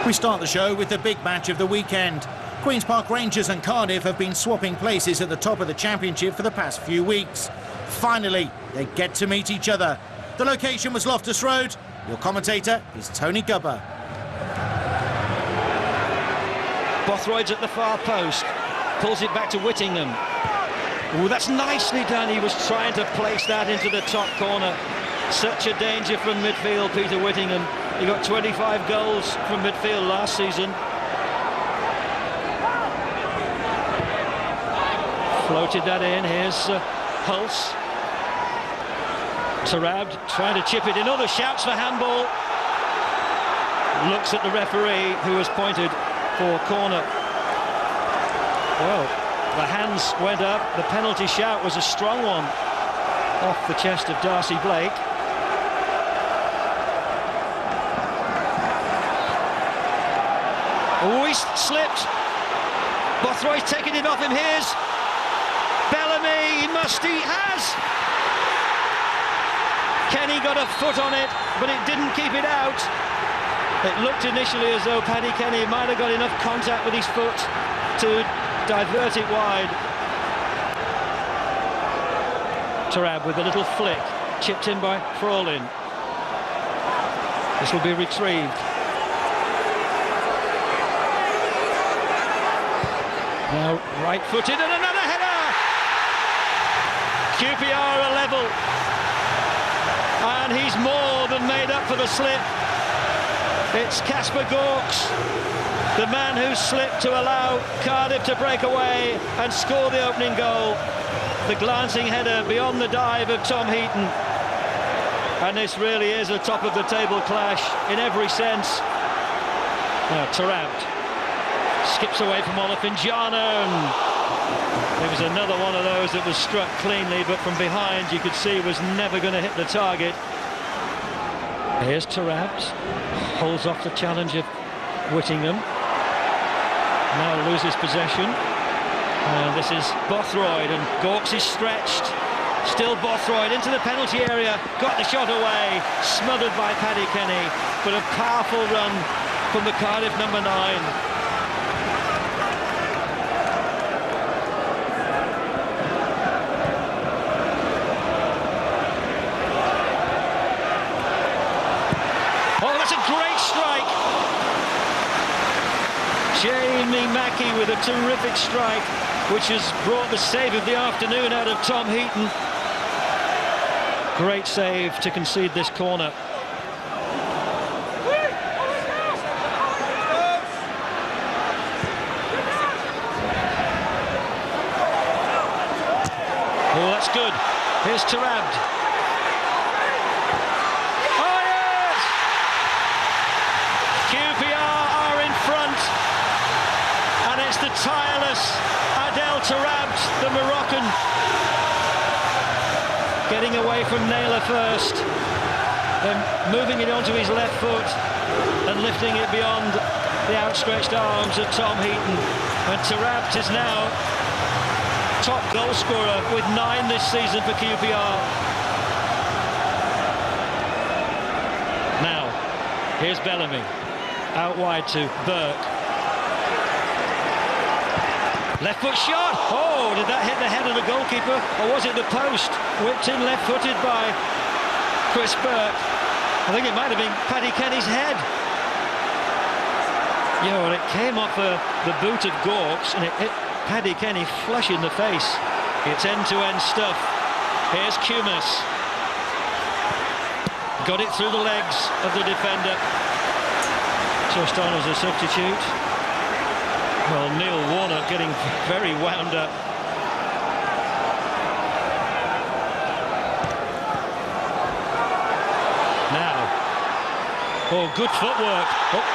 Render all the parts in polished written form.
We start the show with the big match of the weekend. Queen's Park Rangers and Cardiff have been swapping places at the top of the championship for the past few weeks. Finally, they get to meet each other. The location was Loftus Road. Your commentator is Tony Gubber. Bothroyd's at the far post, pulls it back to Whittingham. Oh, that's nicely done. He was trying to place that into the top corner. Such a danger from midfield, Peter Whittingham. He got 25 goals from midfield last season. Floated that in. Here's Hulse. Tarab trying to chip it in. Other shouts for handball. Looks at the referee, who has pointed for corner. Well, the hands went up. The penalty shout was a strong one off the chest of Darcy Blake. Oh, he's slipped. Bothroyd's taken it off him. Here's Bellamy. He has. Kenny got a foot on it, but it didn't keep it out. It looked initially as though Paddy Kenny might have got enough contact with his foot to divert it wide. Tarab with a little flick, chipped in by Frolin. This will be retrieved. Now right-footed and another header! QPR are level. And he's more than made up for the slip. It's Casper Gorks, the man who slipped to allow Cardiff to break away and score the opening goal. The glancing header beyond the dive of Tom Heaton. And this really is a top-of-the-table clash in every sense. Now Tarab skips away from Olofinjana, and it was another one of those that was struck cleanly, but from behind you could see was never going to hit the target. Here's Tarab, holds off the challenge of Whittingham. Now loses possession. And this is Bothroyd, and Gorks is stretched. Still Bothroyd into the penalty area, got the shot away, smothered by Paddy Kenny, but a powerful run from the Cardiff number 9. Jamie Mackey with a terrific strike, which has brought the save of the afternoon out of Tom Heaton. Great save to concede this corner. Oh, that's good. Here's Tarab. Oh, yes! QPR are in front. And it's the tireless Adel Tarab, the Moroccan, getting away from Naylor first, then moving it onto his left foot and lifting it beyond the outstretched arms of Tom Heaton. And Tarab is now top goal scorer with 9 this season for QPR. Now, here's Bellamy, out wide to Burke. Left foot shot! Oh, did that hit the head of the goalkeeper, or was it the post? Whipped in left-footed by Chris Burke. I think it might have been Paddy Kenny's head. You know, and it came off the boot of Gorks, and it hit Paddy Kenny flush in the face. It's end-to-end stuff. Here's Cumis. Got it through the legs of the defender. Just on as a substitute. Well, Neil Warner getting very wound up. Now, oh, good footwork. Oh,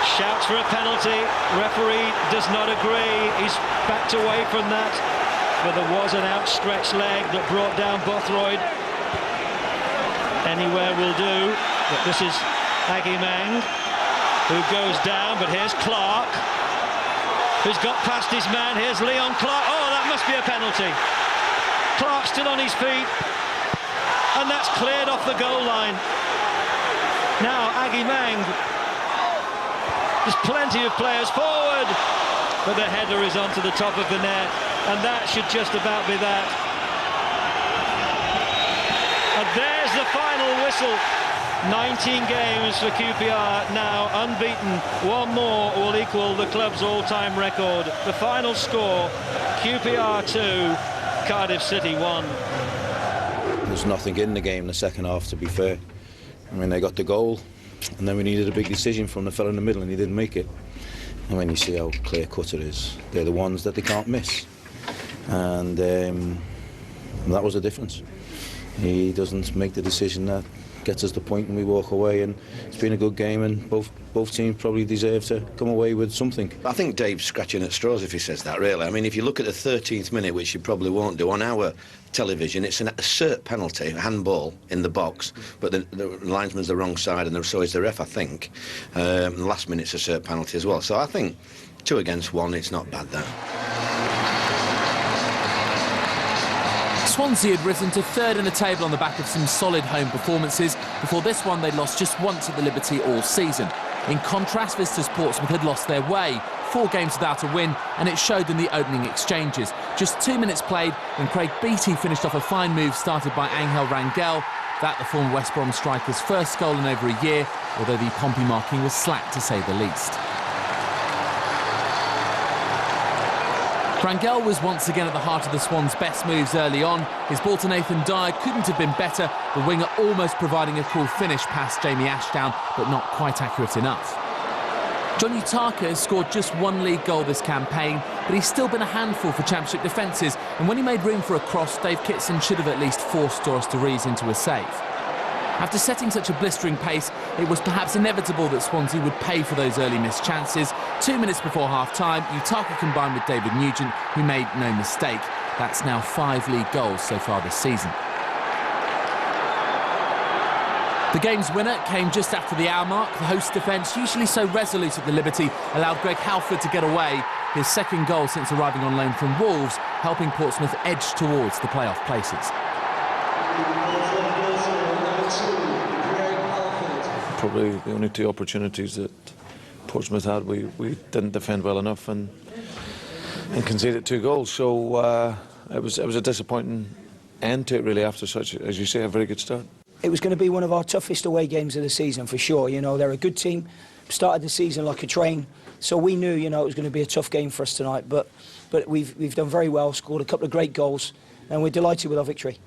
shouts for a penalty. Referee does not agree. He's backed away from that. But there was an outstretched leg that brought down Bothroyd. Anywhere will do. But this is Agimang, who goes down. But here's Clark, who's got past his man. Here's Leon Clark. Oh, that must be a penalty. Clark still on his feet. And that's cleared off the goal line. Now Agimang There's plenty of players forward, but the header is onto the top of the net, and that should just about be that. And there's the final whistle. 19 games for QPR now unbeaten. One more will equal the club's all-time record. The final score, QPR 2, Cardiff City 1. There's nothing in the game in the second half, to be fair. I mean, they got the goal, and then we needed a big decision from the fella in the middle, and he didn't make it. And when you see how clear-cut it is, they're the ones that they can't miss. And that was the difference. He doesn't make the decision that gets us the point and we walk away, and it's been a good game, and both teams probably deserve to come away with something. I think Dave's scratching at straws if he says that, really. I mean, if you look at the 13th minute, which you probably won't do, on our television, it's an assert penalty, a handball in the box, but the linesman's the wrong side, and so is the ref, I think. The last minute's assert penalty as well. So I think 2 against 1, it's not bad, that. Swansea had risen to third in the table on the back of some solid home performances. Before this one, they'd lost just once at the Liberty all season. In contrast, visitors Portsmouth had lost their way. 4 games without a win, and it showed in the opening exchanges. Just 2 minutes played when Craig Beattie finished off a fine move started by Angel Rangel. That the former West Brom striker's first goal in over a year, although the Pompey marking was slack to say the least. Rangel was once again at the heart of the Swans' best moves early on. His ball to Nathan Dyer couldn't have been better, the winger almost providing a cool finish past Jamie Ashdown, but not quite accurate enough. John Utaka has scored just 1 league goal this campaign, but he's still been a handful for Championship defences, and when he made room for a cross, Dave Kitson should have at least forced Doris de Vries into a save. After setting such a blistering pace, it was perhaps inevitable that Swansea would pay for those early missed chances. 2 minutes before half-time, Utaka combined with David Nugent, who made no mistake. That's now 5 league goals so far this season. The game's winner came just after the hour mark. The host defence, usually so resolute at the Liberty, allowed Greg Halford to get away. His second goal since arriving on loan from Wolves, helping Portsmouth edge towards the playoff places. Probably the only 2 opportunities that Portsmouth had, we didn't defend well enough and conceded 2 goals. So it was a disappointing end to it, really, after such, as you say, a very good start. It was going to be one of our toughest away games of the season, for sure. You know, they're a good team, started the season like a train, so we knew, you know, it was going to be a tough game for us tonight. But we've done very well, scored a couple of great goals, and we're delighted with our victory.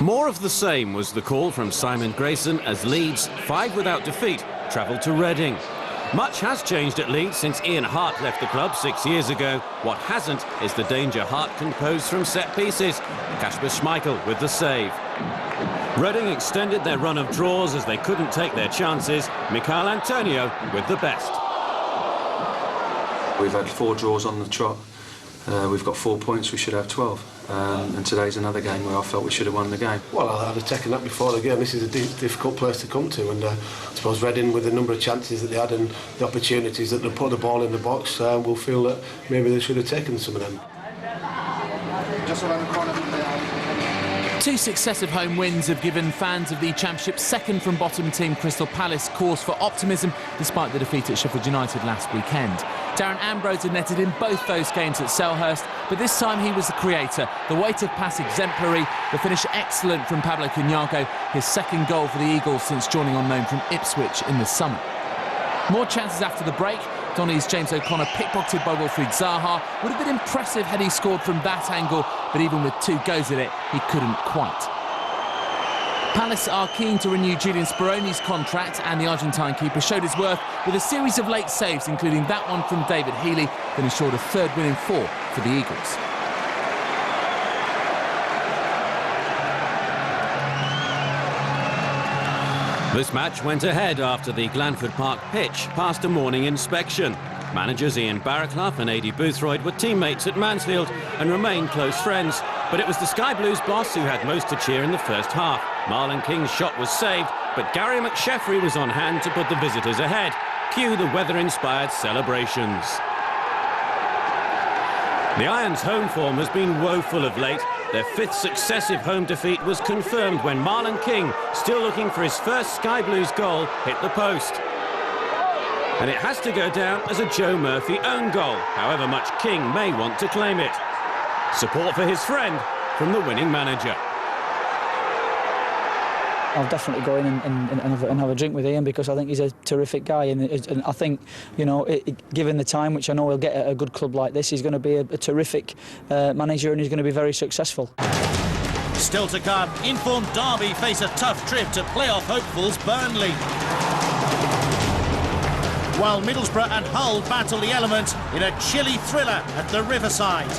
More of the same was the call from Simon Grayson as Leeds, 5 without defeat, travelled to Reading. Much has changed at Leeds since Ian Hart left the club 6 years ago. What hasn't is the danger Hart can pose from set pieces. Kasper Schmeichel with the save. Reading extended their run of draws as they couldn't take their chances. Michael Antonio with the best. We've had 4 draws on the trot. We've got 4 points, we should have 12. And today's another game where I felt we should have won the game. Well, I'd have taken that before the game. This is a difficult place to come to, and I suppose Reading, with the number of chances that they had and the opportunities that they put the ball in the box, will feel that maybe they should have taken some of them. Just around the corner. 2 successive home wins have given fans of the Championship's second from bottom team Crystal Palace cause for optimism despite the defeat at Sheffield United last weekend. Darren Ambrose had netted in both those games at Selhurst, but this time he was the creator. The weight of pass exemplary, the finish excellent from Pablo Cunhago, his second goal for the Eagles since joining on loan from Ipswich in the summer. More chances after the break. Donny's James O'Connor pickpocketed by Wilfried Zaha. Would have been impressive had he scored from that angle, but even with 2 goes at it, he couldn't quite. Palace are keen to renew Julian Speroni's contract, and the Argentine keeper showed his worth with a series of late saves, including that one from David Healy, that ensured a 3rd win in 4 for the Eagles. This match went ahead after the Glanford Park pitch passed a morning inspection. Managers Ian Barraclough and Adi Boothroyd were teammates at Mansfield and remained close friends. But it was the Sky Blues boss who had most to cheer in the first half. Marlon King's shot was saved, but Gary McSheffrey was on hand to put the visitors ahead. Cue the weather-inspired celebrations. The Irons' home form has been woeful of late. Their 5th successive home defeat was confirmed when Marlon King, still looking for his first Sky Blues goal, hit the post. And it has to go down as a Joe Murphy own goal, however much King may want to claim it. Support for his friend from the winning manager. I'll definitely go in and have a drink with Ian, because I think he's a terrific guy, and I think, you know, given the time, which I know he'll get at a good club like this, he's going to be a terrific manager, and he's going to be very successful. Still to come, informed Derby face a tough trip to playoff hopefuls Burnley. While Middlesbrough and Hull battle the elements in a chilly thriller at the Riverside.